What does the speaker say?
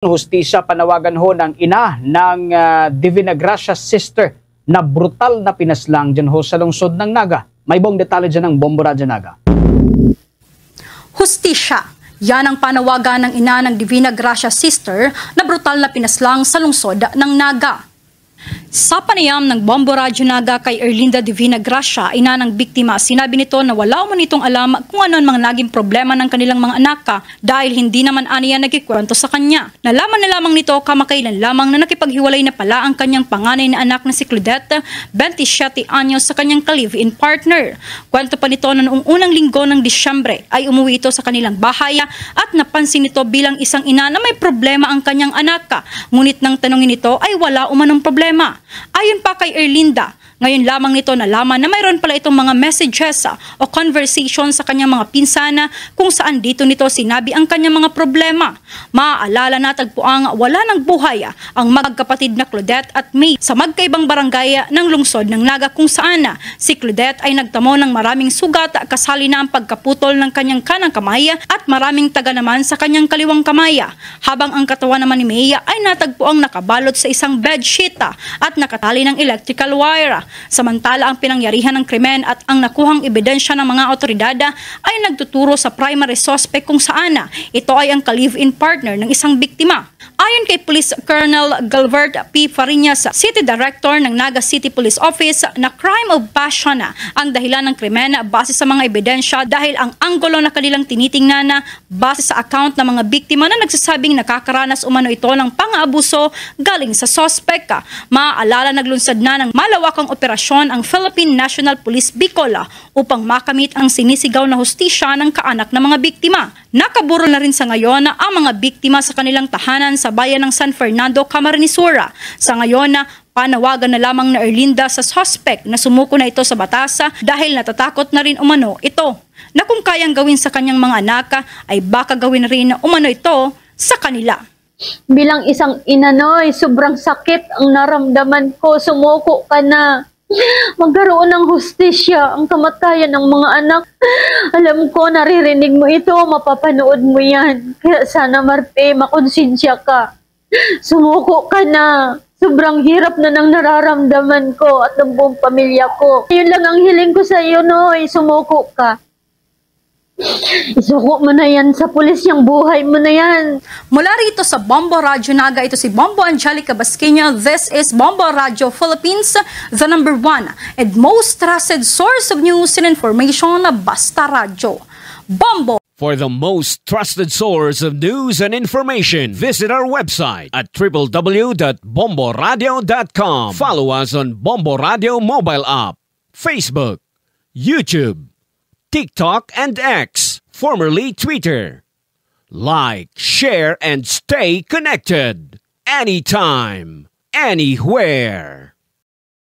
Hustisya panawagan ho ng ina ng Divina Gracia sister na brutal na pinaslang dyan ho sa lungsod ng Naga. May buong detalye dyan ng Bombo Radyo Naga. Hustisya. Yan ang panawagan ng ina ng Divina Gracia sister na brutal na pinaslang sa lungsod ng Naga. Sa panayam ng Bombo Radyo Naga kay Erlinda Divina Gracia, ina ng biktima, sinabi nito na wala man itong alam kung ano ang mga naging problema ng kanilang mga anak dahil hindi naman aniya nagkikwento sa kanya. Nalaman na lamang nito kamakailan lamang na nakipaghiwalay na pala ang kanyang panganay na anak na si Claudette, 27 anyos, sa kanyang ka-live-in partner. Kwento pa nito na noong unang linggo ng Disyembre ay umuwi ito sa kanilang bahay at napansin nito bilang isang ina na may problema ang kanyang anak. Ngunit nang tanongin nito ay wala umanong problema. Ayon pa kay Erlinda, ngayon lamang nito nalaman na mayroon pala itong mga messages o conversation sa kanyang mga pinsana kung saan dito nito sinabi ang kanyang mga problema. Maaalala na tagpuang wala ng buhay ang magkapatid na Claudette at May sa magkaibang barangay ng lungsod ng Naga kung saan si Claudette ay nagtamo ng maraming sugat kasali na ang pagkaputol ng kanyang kanang kamay at maraming taga naman sa kanyang kaliwang kamay. Habang ang katawan naman ni May ay natagpuang nakabalot sa isang bedsheet at nakatali ng electrical wire. Samantala ang pinangyarihan ng krimen at ang nakuhang ebidensya ng mga otoridad ay nagtuturo sa primary suspect kung saan ito ay ang ka-live-in partner ng isang biktima. Ayon kay Police Colonel Galvert P. Fariñas, City Director ng Naga City Police Office, na crime of passion ang dahilan ng krimen base sa mga ebidensya dahil ang anggulo na kanilang tinitingnan base sa account ng mga biktima na nagsasabing nakakaranas umano ito ng pang-aabuso galing sa suspect. Maaalala naglunsad na ng malawakang operasyon ang Philippine National Police Bicol upang makamit ang sinisigaw na hustisya ng kaanak ng mga biktima. Nakaburo na rin sa ngayon ang mga biktima sa kanilang tahanan sa bayan ng San Fernando, Camarines Sur. Sa ngayon, panawagan na lamang na Erlinda sa suspect na sumuko na ito sa batas dahil natatakot na rin umano ito na kung kayang gawin sa kanyang mga anak ay baka gawin rin umano ito sa kanila. Bilang isang inanoy, sobrang sakit ang naramdaman ko. Sumuko ka na. Magkaroon ng hustisya ang kamatayan ng mga anak. Alam ko, naririnig mo ito, mapapanood mo yan. Kaya sana, Marte, makonsensya ka. Sumuko ka na. Sobrang hirap na nang nararamdaman ko at ng buong pamilya ko. Yun lang ang hiling ko sa iyo, Noy. Sumuko ka. Isuko mo na yan sa pulis, yung buhay mo na yan. Mula rito sa Bombo Radyo Naga, ito si Bombo Angelica Basqueña. This is Bombo Radyo Philippines, the #1 and most trusted source of news and information na Basta Radyo. Bombo! For the most trusted source of news and information, visit our website at www.bomboradio.com. Follow us on Bombo Radio mobile app, Facebook, YouTube, TikTok, and X, formerly Twitter. Like, share, and stay connected. Anytime, anywhere.